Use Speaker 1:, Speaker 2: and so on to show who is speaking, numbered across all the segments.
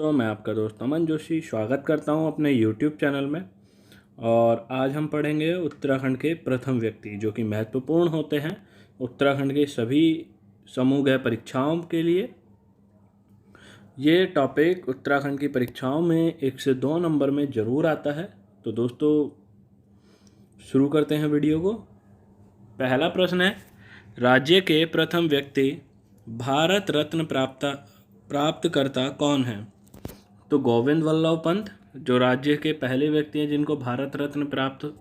Speaker 1: दोस्तों, मैं आपका दोस्त अमन जोशी स्वागत करता हूं अपने YouTube चैनल में। और आज हम पढ़ेंगे उत्तराखंड के प्रथम व्यक्ति जो कि महत्वपूर्ण होते हैं उत्तराखंड के सभी समूह परीक्षाओं के लिए। ये टॉपिक उत्तराखंड की परीक्षाओं में 1 से 2 नंबर में ज़रूर आता है। तो दोस्तों शुरू करते हैं वीडियो को। पहला प्रश्न है, राज्य के प्रथम व्यक्ति भारत रत्न प्राप्तकर्ता कौन है? तो गोविंद वल्लभ पंत जो राज्य के पहले व्यक्ति हैं जिनको भारत रत्न प्राप्त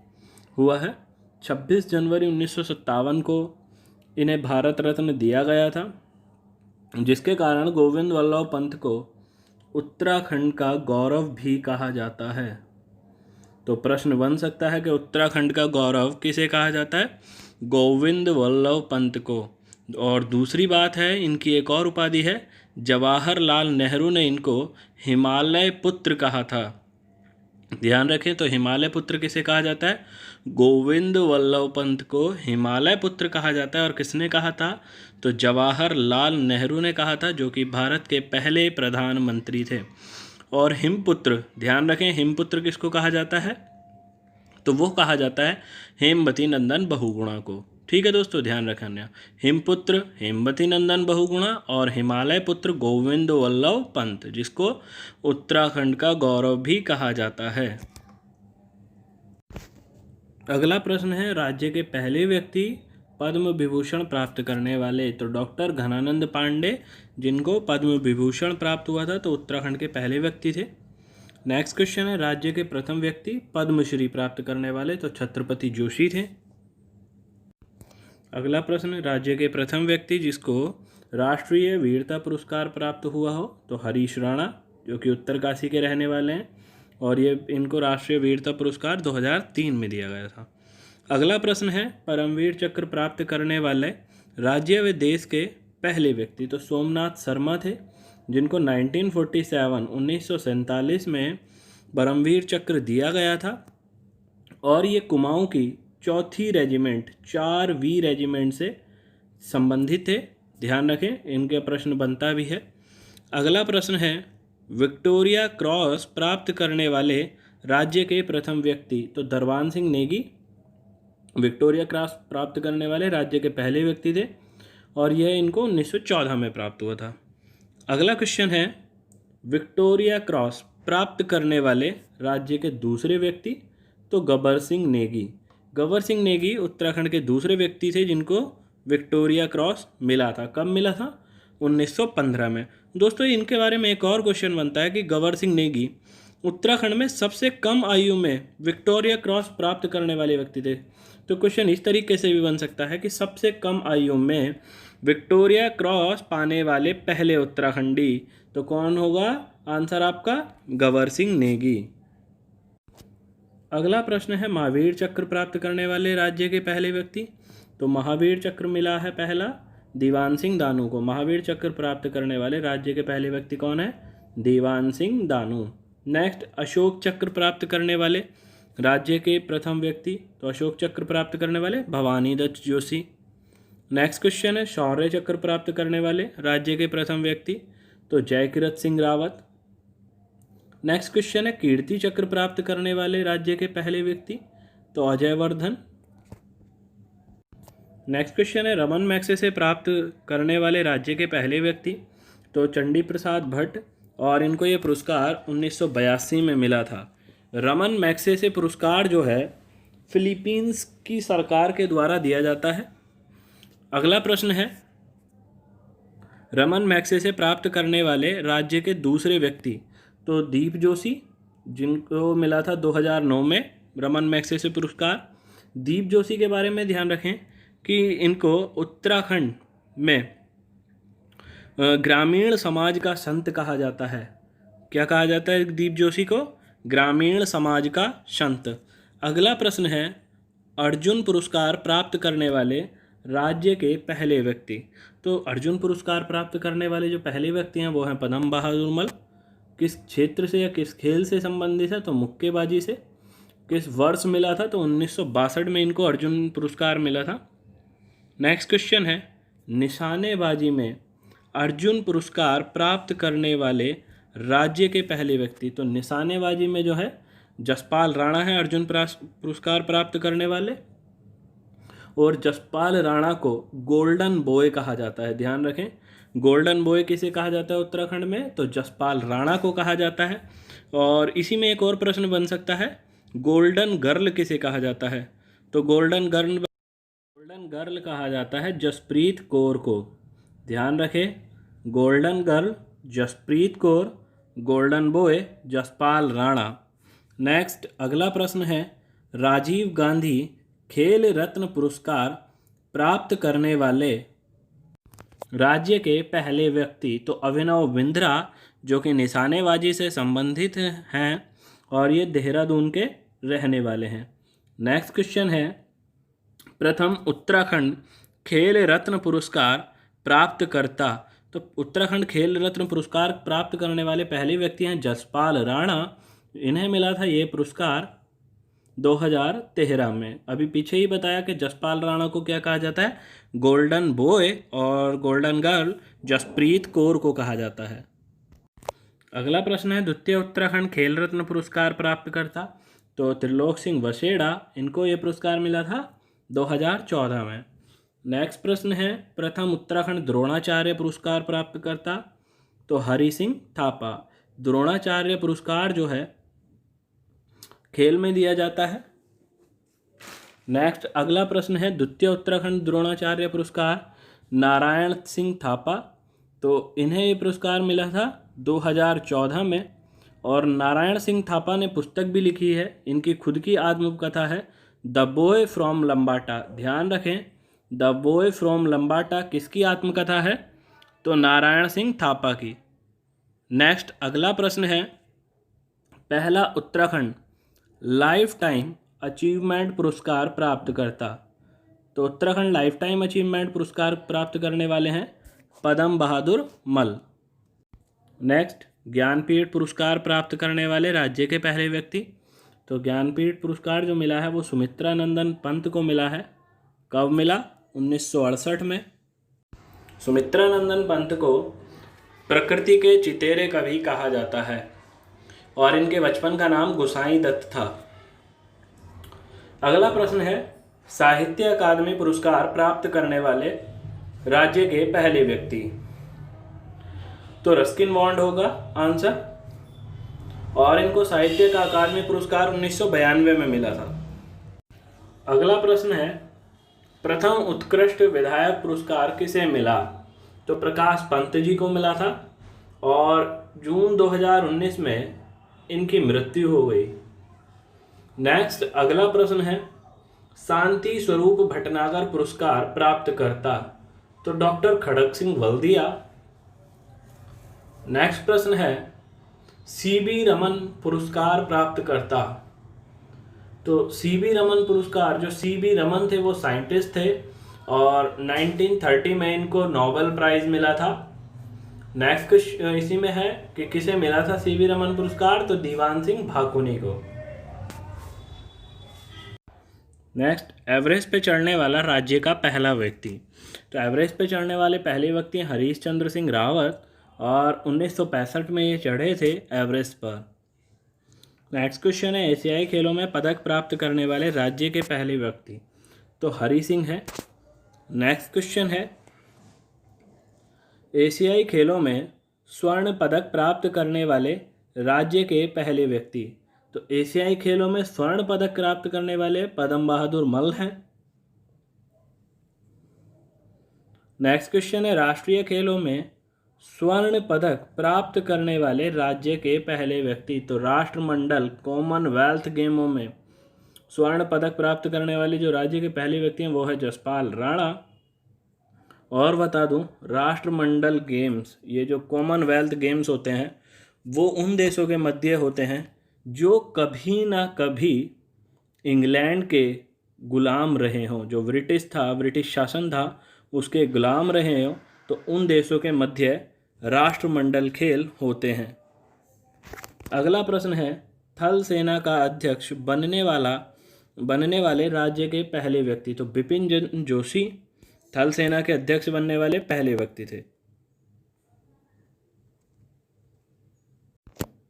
Speaker 1: हुआ है। 26 जनवरी 1957 को इन्हें भारत रत्न दिया गया था, जिसके कारण गोविंद वल्लभ पंत को उत्तराखंड का गौरव भी कहा जाता है। तो प्रश्न बन सकता है कि उत्तराखंड का गौरव किसे कहा जाता है? गोविंद वल्लभ पंत को। और दूसरी बात है, इनकी एक और उपाधि है, जवाहरलाल नेहरू ने इनको हिमालय पुत्र कहा था। ध्यान रखें, तो हिमालय पुत्र किसे कहा जाता है? गोविंद वल्लभ पंत को हिमालय पुत्र कहा जाता है। और किसने कहा था? तो जवाहरलाल नेहरू ने कहा था, जो कि भारत के पहले प्रधानमंत्री थे। और हिमपुत्र, ध्यान रखें, हिमपुत्र किसको कहा जाता है? तो वो कहा जाता है हेमवती नंदन बहुगुणा को। ठीक है दोस्तों, ध्यान रखना, हिमपुत्र हेमवती नंदन बहुगुणा और हिमालय पुत्र गोविंद वल्लभ पंत, जिसको उत्तराखंड का गौरव भी कहा जाता है। अगला प्रश्न है, राज्य के पहले व्यक्ति पद्म विभूषण प्राप्त करने वाले। तो डॉक्टर घनानंद पांडे, जिनको पद्म विभूषण प्राप्त हुआ था, तो उत्तराखंड के पहले व्यक्ति थे। नेक्स्ट क्वेश्चन है, राज्य के प्रथम व्यक्ति पद्मश्री प्राप्त करने वाले। तो छत्रपति जोशी थे। अगला प्रश्न, राज्य के प्रथम व्यक्ति जिसको राष्ट्रीय वीरता पुरस्कार प्राप्त हुआ हो। तो हरीश राणा, जो कि उत्तरकाशी के रहने वाले हैं, और ये इनको राष्ट्रीय वीरता पुरस्कार 2003 में दिया गया था। अगला प्रश्न है, परमवीर चक्र प्राप्त करने वाले राज्य व देश के पहले व्यक्ति। तो सोमनाथ शर्मा थे, जिनको 1947 में परमवीर चक्र दिया गया था। और ये कुमाऊं की 4वीं रेजिमेंट 4वीं रेजिमेंट से संबंधित थे। ध्यान रखें, इनके प्रश्न बनता भी है। अगला प्रश्न है, विक्टोरिया क्रॉस प्राप्त करने वाले राज्य के प्रथम व्यक्ति। तो दरबान सिंह नेगी विक्टोरिया क्रॉस प्राप्त करने वाले राज्य के पहले व्यक्ति थे, और यह इनको 1914 में प्राप्त हुआ था। अगला क्वेश्चन है, विक्टोरिया क्रॉस प्राप्त करने वाले राज्य के दूसरे व्यक्ति। तो गबर सिंह नेगी उत्तराखंड के दूसरे व्यक्ति थे जिनको विक्टोरिया क्रॉस मिला था। कब मिला था? 1915 में। दोस्तों, इनके बारे में एक और क्वेश्चन बनता है कि गबर सिंह नेगी उत्तराखंड में सबसे कम आयु में विक्टोरिया क्रॉस प्राप्त करने वाले व्यक्ति थे। तो क्वेश्चन इस तरीके से भी बन सकता है कि सबसे कम आयु में विक्टोरिया क्रॉस पाने वाले पहले उत्तराखंडी। तो कौन होगा आंसर आपका? गबर सिंह नेगी। अगला प्रश्न है, महावीर चक्र प्राप्त करने वाले राज्य के पहले व्यक्ति। तो महावीर चक्र मिला है पहला दीवान सिंह दानू को। महावीर चक्र प्राप्त करने वाले राज्य के पहले व्यक्ति कौन है? दीवान सिंह दानू। नेक्स्ट, अशोक चक्र प्राप्त करने वाले राज्य के प्रथम व्यक्ति। तो अशोक चक्र प्राप्त करने वाले भवानी दत्त जोशी। नेक्स्ट क्वेश्चन है, शौर्य चक्र प्राप्त करने वाले राज्य के प्रथम व्यक्ति। तो जयकीरत सिंह रावत। नेक्स्ट क्वेश्चन है, कीर्ति चक्र प्राप्त करने वाले राज्य के पहले व्यक्ति। तो अजय वर्धन। नेक्स्ट क्वेश्चन है, रमन मैग्सेसे प्राप्त करने वाले राज्य के पहले व्यक्ति। तो चंडी प्रसाद भट्ट, और इनको ये पुरस्कार 1982 में मिला था। रमन मैग्सेसे पुरस्कार जो है फिलीपींस की सरकार के द्वारा दिया जाता है। अगला प्रश्न है, रमन मैग्सेसे प्राप्त करने वाले राज्य के दूसरे व्यक्ति। तो दीप जोशी, जिनको मिला था 2009 में रमन मैग्सेसे पुरस्कार। दीप जोशी के बारे में ध्यान रखें कि इनको उत्तराखंड में ग्रामीण समाज का संत कहा जाता है। क्या कहा जाता है दीप जोशी को? ग्रामीण समाज का संत। अगला प्रश्न है, अर्जुन पुरस्कार प्राप्त करने वाले राज्य के पहले व्यक्ति। तो अर्जुन पुरस्कार प्राप्त करने वाले जो पहले व्यक्ति हैं वो हैं पद्म बहादुर मल। किस क्षेत्र से या किस खेल से संबंधित है? तो मुक्केबाजी से। किस वर्ष मिला था? तो 1962 में इनको अर्जुन पुरस्कार मिला था। नेक्स्ट क्वेश्चन है, निशानेबाजी में अर्जुन पुरस्कार प्राप्त करने वाले राज्य के पहले व्यक्ति, तो निशानेबाजी में जो है जसपाल राणा है अर्जुन पुरस्कार प्राप्त करने वाले। और जसपाल राणा को गोल्डन बॉय कहा जाता है, ध्यान रखें। गोल्डन बॉय किसे कहा जाता है उत्तराखंड में, तो जसपाल राणा को कहा जाता है। और इसी में एक और प्रश्न बन सकता है, गोल्डन गर्ल किसे कहा जाता है, तो गोल्डन गर्ल कहा जाता है जसप्रीत कौर को, ध्यान रखें। Golden girl Jaspreet Kaur, golden boy Jaspal Rana. Next अगला प्रश्न है, राजीव गांधी खेल रत्न पुरस्कार प्राप्त करने वाले राज्य के पहले व्यक्ति, तो अभिनव बिंद्रा, जो कि निशानेबाजी से संबंधित हैं और ये देहरादून के रहने वाले हैं। नेक्स्ट क्वेश्चन है, प्रथम उत्तराखंड खेल रत्न पुरस्कार प्राप्त करता, तो उत्तराखंड खेल रत्न पुरस्कार प्राप्त करने वाले पहले व्यक्ति हैं जसपाल राणा। इन्हें मिला था ये पुरस्कार 2013 में। अभी पीछे ही बताया कि जसपाल राणा को क्या कहा जाता है, गोल्डन बॉय, और गोल्डन गर्ल जसप्रीत कौर को कहा जाता है। अगला प्रश्न है, द्वितीय उत्तराखंड खेल रत्न पुरस्कार प्राप्त करता, तो त्रिलोक सिंह वसेड़ा, इनको ये पुरस्कार मिला था 2014 में। नेक्स्ट प्रश्न है, प्रथम उत्तराखंड द्रोणाचार्य पुरस्कार प्राप्त करता, तो हरि सिंह थापा। द्रोणाचार्य पुरस्कार जो है खेल में दिया जाता है। नेक्स्ट अगला प्रश्न है, द्वितीय उत्तराखंड द्रोणाचार्य पुरस्कार नारायण सिंह थापा, तो इन्हें ये पुरस्कार मिला था 2014 में। और नारायण सिंह थापा ने पुस्तक भी लिखी है, इनकी खुद की आत्मकथा है द बॉय फ्रॉम लंबाटा। ध्यान रखें, द बॉय फ्रॉम लंबाटा किसकी आत्मकथा है, तो नारायण सिंह थापा की। नेक्स्ट अगला प्रश्न है, पहला उत्तराखंड लाइफ टाइम अचीवमेंट पुरस्कार प्राप्त करता, तो उत्तराखंड लाइफ टाइम अचीवमेंट पुरस्कार प्राप्त करने वाले हैं पद्म बहादुर मल। नेक्स्ट ज्ञानपीठ पुरस्कार प्राप्त करने वाले राज्य के पहले व्यक्ति, तो ज्ञानपीठ पुरस्कार जो मिला है वो सुमित्रा नंदन पंत को मिला है। कब मिला, 1968 में। सुमित्रा नंदन पंत को प्रकृति के चितेरे कवि कहा जाता है और इनके बचपन का नाम गोसाई दत्त था। अगला प्रश्न है, साहित्य अकादमी पुरस्कार प्राप्त करने वाले राज्य के पहले व्यक्ति, तो रस्किन बॉन्ड होगा आंसर। और इनको साहित्य का अकादमी पुरस्कार 1992 में मिला था। अगला प्रश्न है, प्रथम उत्कृष्ट विधायक पुरस्कार किसे मिला, तो प्रकाश पंत जी को मिला था और जून 2019 में इनकी मृत्यु हो गई। नेक्स्ट अगला प्रश्न है, शांति स्वरूप भटनागर पुरस्कार प्राप्त करता, तो डॉक्टर खड़क सिंह वल्दिया। नेक्स्ट प्रश्न है, सीबी रमन पुरस्कार प्राप्त करता, तो सीबी रमन पुरस्कार, जो सीबी रमन थे वो साइंटिस्ट थे और 1930 में इनको नोबेल प्राइज मिला था। नेक्स्ट इसी में है कि किसे मिला था सीबी रमन पुरस्कार, तो दीवान सिंह भाकुनी को। नेक्स्ट एवरेस्ट पे चढ़ने वाला राज्य का पहला व्यक्ति, तो एवरेस्ट पे चढ़ने वाले पहले व्यक्ति हरीश चंद्र सिंह रावत और 1965 में ये चढ़े थे एवरेस्ट पर। नेक्स्ट क्वेश्चन है, एशियाई खेलों में पदक प्राप्त करने वाले राज्य के पहले व्यक्ति, तो हरि सिंह है। नेक्स्ट क्वेश्चन है, एशियाई खेलों में स्वर्ण पदक प्राप्त करने वाले राज्य के पहले व्यक्ति, तो एशियाई खेलों में स्वर्ण पदक प्राप्त करने वाले पद्म बहादुर मल हैं। नेक्स्ट क्वेश्चन है, राष्ट्रीय खेलों में स्वर्ण पदक प्राप्त करने वाले राज्य के पहले व्यक्ति, तो राष्ट्रमंडल कॉमनवेल्थ गेमों में स्वर्ण पदक प्राप्त करने वाले जो राज्य के पहले व्यक्ति हैं वो है जसपाल राणा। और बता दूं, राष्ट्रमंडल गेम्स, ये जो कॉमनवेल्थ गेम्स होते हैं वो उन देशों के मध्य होते हैं जो कभी ना कभी इंग्लैंड के गुलाम रहे हों, जो ब्रिटिश शासन था उसके गुलाम रहे हों, तो उन देशों के मध्य राष्ट्रमंडल खेल होते हैं। अगला प्रश्न है, थल सेना का अध्यक्ष बनने वाले राज्य के पहले व्यक्ति, तो बिपिन जोशी थल सेना के अध्यक्ष बनने वाले पहले व्यक्ति थे।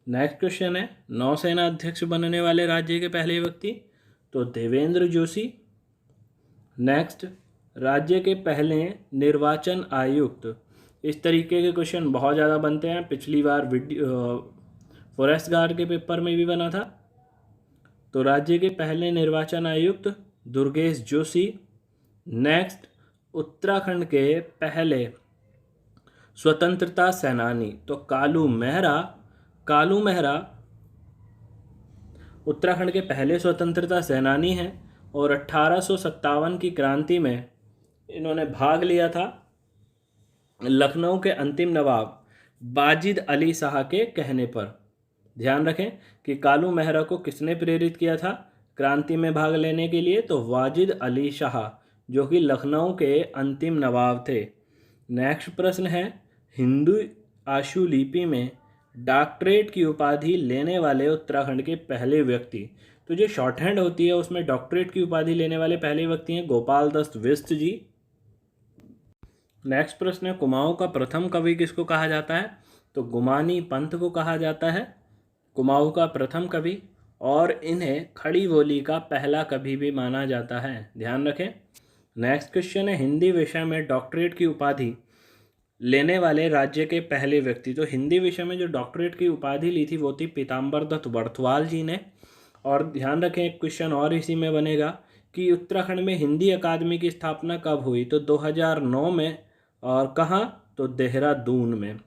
Speaker 1: नेक्स्ट क्वेश्चन है नौसेना अध्यक्ष बनने वाले राज्य के पहले व्यक्ति, तो देवेंद्र जोशी। नेक्स्ट, राज्य के पहले निर्वाचन आयुक्त। इस तरीके के क्वेश्चन बहुत ज़्यादा बनते हैं, पिछली बार फॉरेस्ट गार्ड के पेपर में भी बना था। तो राज्य के पहले निर्वाचन आयुक्त दुर्गेश जोशी। नेक्स्ट, उत्तराखंड के पहले स्वतंत्रता सेनानी, तो कालू मेहरा उत्तराखंड के पहले स्वतंत्रता सेनानी हैं और 1857 की क्रांति में इन्होंने भाग लिया था। लखनऊ के अंतिम नवाब वाजिद अली शाह के कहने पर। ध्यान रखें कि कालू मेहरा को किसने प्रेरित किया था क्रांति में भाग लेने के लिए, तो वाजिद अली शाह, जो कि लखनऊ के अंतिम नवाब थे। नेक्स्ट प्रश्न है हिंदू आशुलिपि में डॉक्टरेट की उपाधि लेने वाले उत्तराखंड के पहले व्यक्ति। तो जो शॉर्ट हैंड होती है उसमें डॉक्टरेट की उपाधि लेने वाले पहले व्यक्ति हैं गोपाल दत्त बिष्ट जी। नेक्स्ट प्रश्न है कुमाऊं का प्रथम कवि किसको कहा जाता है, तो गुमानी पंत को कहा जाता है कुमाऊं का प्रथम कवि, और इन्हें खड़ी बोली का पहला कवि भी माना जाता है। ध्यान रखें। नेक्स्ट क्वेश्चन है हिंदी विषय में डॉक्टरेट की उपाधि लेने वाले राज्य के पहले व्यक्ति। तो हिंदी विषय में जो डॉक्टरेट की उपाधि ली थी वो थी पीताम्बर दत्त बर्थवाल जी ने। और ध्यान रखें एक क्वेश्चन और इसी में बनेगा कि उत्तराखंड में हिंदी अकादमी की स्थापना कब हुई, तो 2009 में। और कहाँ, तो देहरादून में।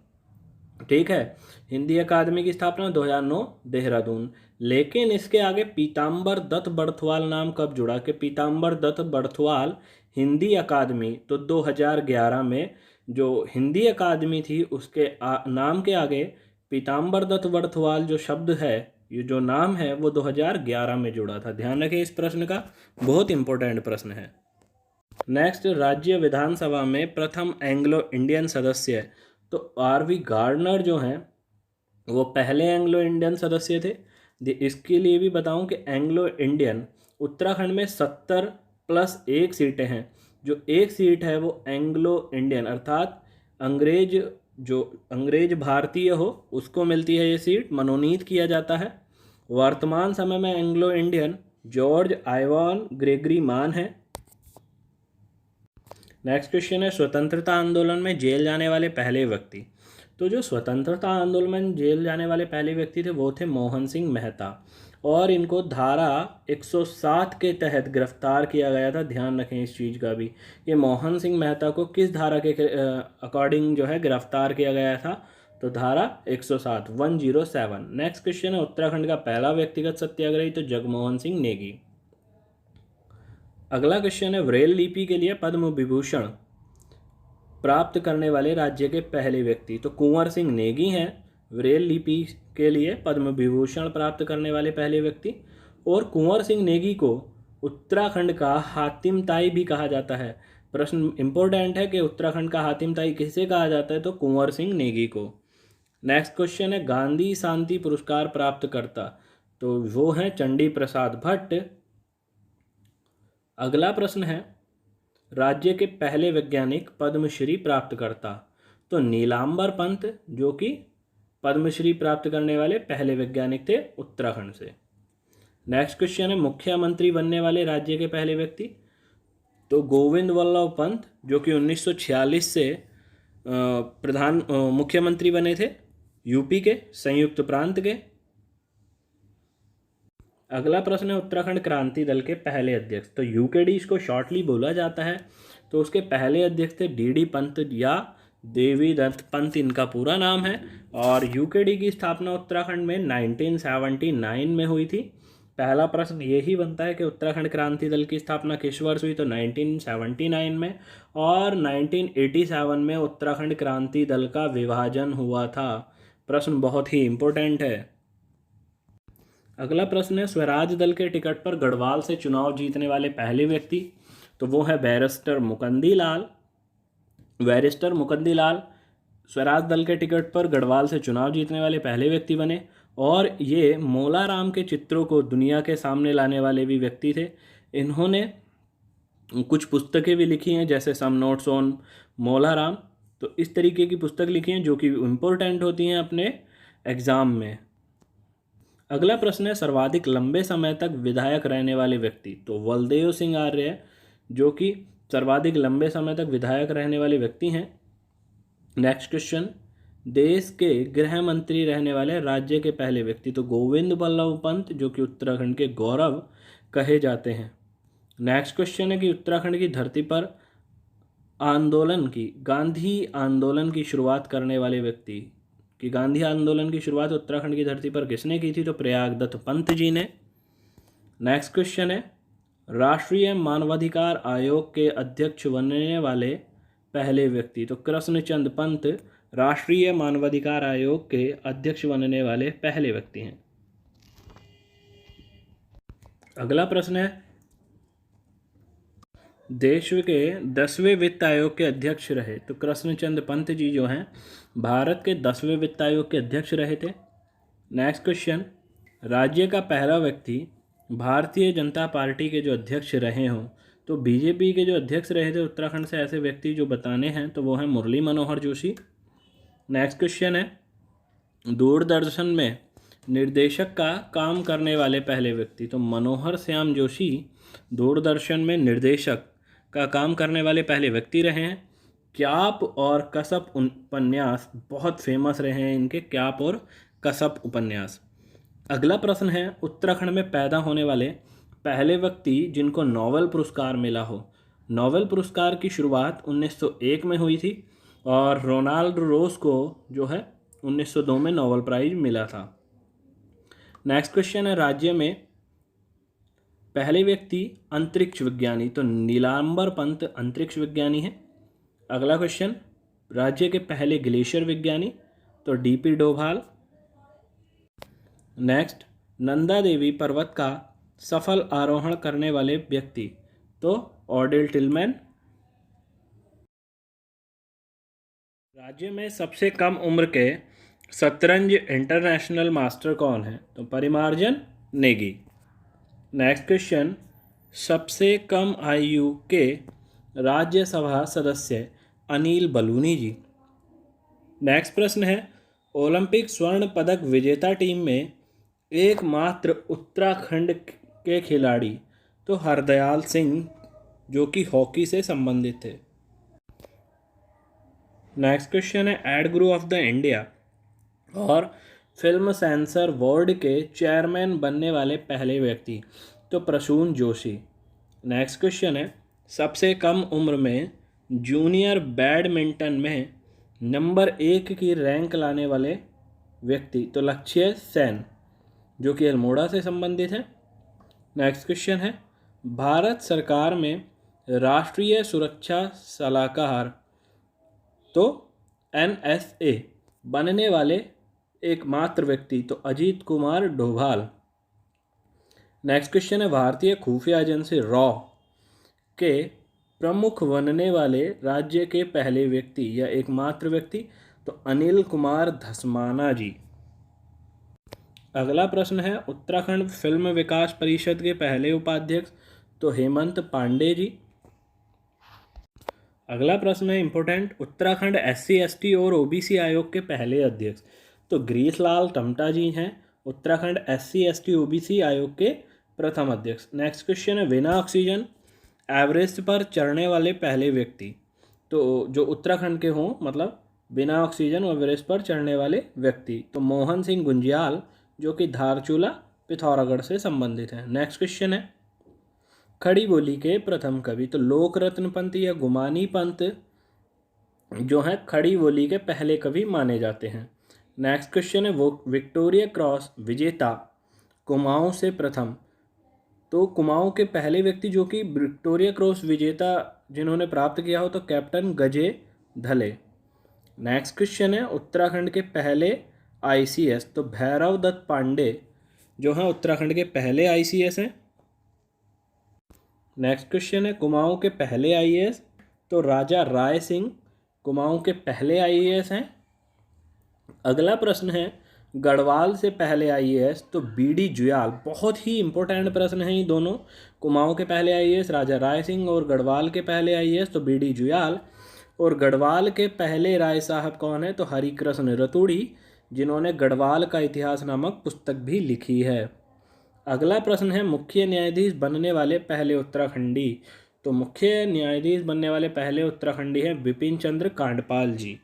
Speaker 1: ठीक है, हिंदी अकादमी की स्थापना 2009 देहरादून। लेकिन इसके आगे पीताम्बर दत्त बर्थवाल नाम कब जुड़ा, कि पीताम्बर दत्त बर्थवाल हिंदी अकादमी, तो 2011 में जो हिंदी अकादमी थी उसके नाम के आगे पीताम्बर दत्त बर्थवाल जो शब्द है, ये जो नाम है, वो 2011 में जुड़ा था। ध्यान रखें इस प्रश्न का, बहुत इंपॉर्टेंट प्रश्न है। नेक्स्ट, राज्य विधानसभा में प्रथम एंग्लो इंडियन सदस्य, तो आरवी गार्डनर जो हैं वो पहले एंग्लो इंडियन सदस्य थे। इसके लिए भी बताऊं कि एंग्लो इंडियन उत्तराखंड में 70+1 सीटें हैं। जो एक सीट है वो एंग्लो इंडियन अर्थात अंग्रेज भारतीय हो उसको मिलती है ये सीट, मनोनीत किया जाता है। वर्तमान समय में Anglo Indian George Ivan Gregory मान है। नेक्स्ट क्वेश्चन है स्वतंत्रता आंदोलन में जेल जाने वाले पहले व्यक्ति। तो जो स्वतंत्रता आंदोलन में जेल जाने वाले पहले व्यक्ति थे वो थे मोहन सिंह मेहता, और इनको धारा 107 के तहत गिरफ्तार किया गया था। ध्यान रखें इस चीज़ का भी, ये मोहन सिंह मेहता को किस धारा के अकॉर्डिंग जो है गिरफ्तार किया गया था, तो धारा 107। नेक्स्ट क्वेश्चन है उत्तराखंड का पहला व्यक्तिगत सत्याग्रही, तो जगमोहन सिंह नेगी। अगला क्वेश्चन है ब्रेल लिपि के लिए पद्म विभूषण प्राप्त करने वाले राज्य के पहले व्यक्ति। तो कुंवर सिंह नेगी हैं ब्रेल लिपि के लिए पद्म विभूषण प्राप्त करने वाले पहले व्यक्ति। और कुंवर सिंह नेगी को उत्तराखंड का हातिम ताई भी कहा जाता है। प्रश्न इंपॉर्टेंट है कि उत्तराखंड का हातिम ताई किसे कहा जाता है, तो कुंवर सिंह नेगी को। नेक्स्ट क्वेश्चन है गांधी शांति पुरस्कार प्राप्त करता, तो वो हैं चंडी प्रसाद भट्ट। अगला प्रश्न है राज्य के पहले वैज्ञानिक पद्मश्री प्राप्त करता, तो नीलांबर पंत, जो कि पद्मश्री प्राप्त करने वाले पहले वैज्ञानिक थे उत्तराखंड से। नेक्स्ट क्वेश्चन है मुख्यमंत्री बनने वाले राज्य के पहले व्यक्ति, तो गोविंद वल्लभ पंत, जो कि 1946 से मुख्यमंत्री बने थे यूपी के संयुक्त प्रांत के। अगला प्रश्न है उत्तराखंड क्रांति दल के पहले अध्यक्ष, तो यूकेडी इसको शॉर्टली बोला जाता है। तो उसके पहले अध्यक्ष थे डीडी पंत या देवी दत्त पंत, इनका पूरा नाम है। और यूकेडी की स्थापना उत्तराखंड में 1979 में हुई थी। पहला प्रश्न यही बनता है कि उत्तराखंड क्रांति दल की स्थापना किस वर्ष हुई, तो 1979 में। और 1987 में उत्तराखंड क्रांति दल का विभाजन हुआ था। प्रश्न बहुत ही इम्पोर्टेंट है। अगला प्रश्न है स्वराज दल के टिकट पर गढ़वाल से चुनाव जीतने वाले पहले व्यक्ति, तो वो है बैरिस्टर मुकंदी लाल स्वराज दल के टिकट पर गढ़वाल से चुनाव जीतने वाले पहले व्यक्ति बने। और ये मोलाराम के चित्रों को दुनिया के सामने लाने वाले भी व्यक्ति थे। इन्होंने कुछ पुस्तकें भी लिखी हैं, जैसे सम नोट्स ऑन मोलाराम। तो इस तरीके की पुस्तक लिखी हैं जो कि इम्पोर्टेंट होती हैं अपने एग्ज़ाम में। अगला प्रश्न है सर्वाधिक लंबे समय तक विधायक रहने वाले व्यक्ति। तो बलदेव सिंह आर्य है जो कि सर्वाधिक लंबे समय तक विधायक रहने वाले व्यक्ति हैं। नेक्स्ट क्वेश्चन, देश के गृह मंत्री रहने वाले राज्य के पहले व्यक्ति। तो गोविंद बल्लभ पंत जो कि उत्तराखंड के गौरव कहे जाते हैं। नेक्स्ट क्वेश्चन है कि उत्तराखंड की धरती पर गांधी आंदोलन की शुरुआत करने वाले व्यक्ति। कि गांधी आंदोलन की शुरुआत उत्तराखंड की धरती पर किसने की थी? तो प्रयागदत्त पंत जी ने। नेक्स्ट क्वेश्चन है राष्ट्रीय मानवाधिकार आयोग के अध्यक्ष बनने वाले पहले व्यक्ति। तो कृष्णचंद पंत राष्ट्रीय मानवाधिकार आयोग के अध्यक्ष बनने वाले पहले व्यक्ति हैं। अगला प्रश्न है देश के 10वें वित्त आयोग के अध्यक्ष रहे। तो कृष्णचंद पंत जी जो हैं भारत के 10वें वित्त आयोग के अध्यक्ष रहे थे। नेक्स्ट क्वेश्चन, राज्य का पहला व्यक्ति भारतीय जनता पार्टी के जो अध्यक्ष रहे हों। तो बीजेपी के जो अध्यक्ष रहे थे उत्तराखंड से ऐसे व्यक्ति जो बताने हैं तो वो हैं मुरली मनोहर जोशी। नेक्स्ट क्वेश्चन है दूरदर्शन में निर्देशक का काम करने वाले पहले व्यक्ति। तो मनोहर श्याम जोशी दूरदर्शन में निर्देशक का काम करने वाले पहले व्यक्ति रहे हैं। क्याप और कसप उपन्यास बहुत फेमस रहे हैं इनके, क्याप और कसप उपन्यास। अगला प्रश्न है उत्तराखंड में पैदा होने वाले पहले व्यक्ति जिनको नोबेल पुरस्कार मिला हो। नोबेल पुरस्कार की शुरुआत 1901 में हुई थी और रोनाल्ड रोज को जो है 1902 में नोबेल प्राइज मिला था। नेक्स्ट क्वेश्चन है राज्य में पहले व्यक्ति अंतरिक्ष विज्ञानी। तो नीलांबर पंत अंतरिक्ष विज्ञानी है। अगला क्वेश्चन राज्य के पहले ग्लेशियर विज्ञानी। तो डीपी डोभाल। नेक्स्ट नंदा देवी पर्वत का सफल आरोहण करने वाले व्यक्ति। तो ऑर्डेल टिलमैन। राज्य में सबसे कम उम्र के शतरंज इंटरनेशनल मास्टर कौन है? तो परिमार्जन नेगी। नेक्स्ट क्वेश्चन सबसे कम आयु के राज्यसभा सदस्य अनिल बलूनी जी। नेक्स्ट प्रश्न है ओलंपिक स्वर्ण पदक विजेता टीम में एकमात्र उत्तराखंड के खिलाड़ी। तो हरदयाल सिंह जो कि हॉकी से संबंधित थे। नेक्स्ट क्वेश्चन है add Guru of the India और फिल्म सेंसर बोर्ड के चेयरमैन बनने वाले पहले व्यक्ति। तो प्रसून जोशी। नेक्स्ट क्वेश्चन है सबसे कम उम्र में जूनियर बैडमिंटन में नंबर 1 की रैंक लाने वाले व्यक्ति। तो लक्ष्य सेन जो कि अल्मोड़ा से संबंधित है। नेक्स्ट क्वेश्चन है भारत सरकार में राष्ट्रीय सुरक्षा सलाहकार तो NSA बनने वाले एकमात्र व्यक्ति। तो अजीत कुमार डोभाल। नेक्स्ट क्वेश्चन है भारतीय खुफिया एजेंसी रॉ के प्रमुख बनने वाले राज्य के पहले व्यक्ति या एकमात्र व्यक्ति। तो अनिल कुमार धस्माना जी। अगला प्रश्न है उत्तराखंड फिल्म विकास परिषद के पहले उपाध्यक्ष। तो हेमंत पांडे जी। अगला प्रश्न है इंपॉर्टेंट उत्तराखंड SC ST और OBC आयोग के पहले अध्यक्ष। तो ग्रीसलाल टमटा जी हैं उत्तराखंड SC ST OBC आयोग के प्रथम अध्यक्ष। नेक्स्ट क्वेश्चन है बिना ऑक्सीजन एवरेस्ट पर चढ़ने वाले पहले व्यक्ति। तो जो उत्तराखंड के हों मतलब बिना ऑक्सीजन एवरेस्ट पर चढ़ने वाले व्यक्ति। तो मोहन सिंह गुंजियाल जो कि धारचूला पिथौरागढ़ से संबंधित है। नेक्स्ट क्वेश्चन है खड़ी बोली के प्रथम कवि। तो लोकरत्न पंत या गुमानी पंत जो हैं खड़ी बोली के पहले कवि माने जाते हैं। नेक्स्ट क्वेश्चन है वो विक्टोरिया क्रॉस विजेता कुमाऊं से प्रथम। तो कुमाऊं के पहले व्यक्ति जो कि विक्टोरिया क्रॉस विजेता जिन्होंने प्राप्त किया हो तो कैप्टन गजे धले। नेक्स्ट क्वेश्चन है उत्तराखंड के पहले ICS। तो भैरव दत्त पांडे जो हैं उत्तराखंड के पहले ICS हैं। नेक्स्ट क्वेश्चन है कुमाऊं के पहले IAS। तो राजा राय सिंह कुमाऊं के पहले IAS हैं। अगला प्रश्न है गढ़वाल से पहले IAS। तो BD जुयाल। बहुत ही इंपॉर्टेंट प्रश्न हैं ये दोनों। कुमाऊं के पहले IAS राजा राय सिंह और गढ़वाल के पहले IAS तो BD जुयाल। और गढ़वाल के पहले राय साहब कौन है? तो हरिकृष्ण रतूड़ी जिन्होंने गढ़वाल का इतिहास नामक पुस्तक भी लिखी है। अगला प्रश्न है, मुख्य न्यायाधीश बनने वाले पहले उत्तराखंडी। तो मुख्य न्यायाधीश बनने वाले पहले उत्तराखंडी हैं बिपिन चंद्र कांडपाल जी।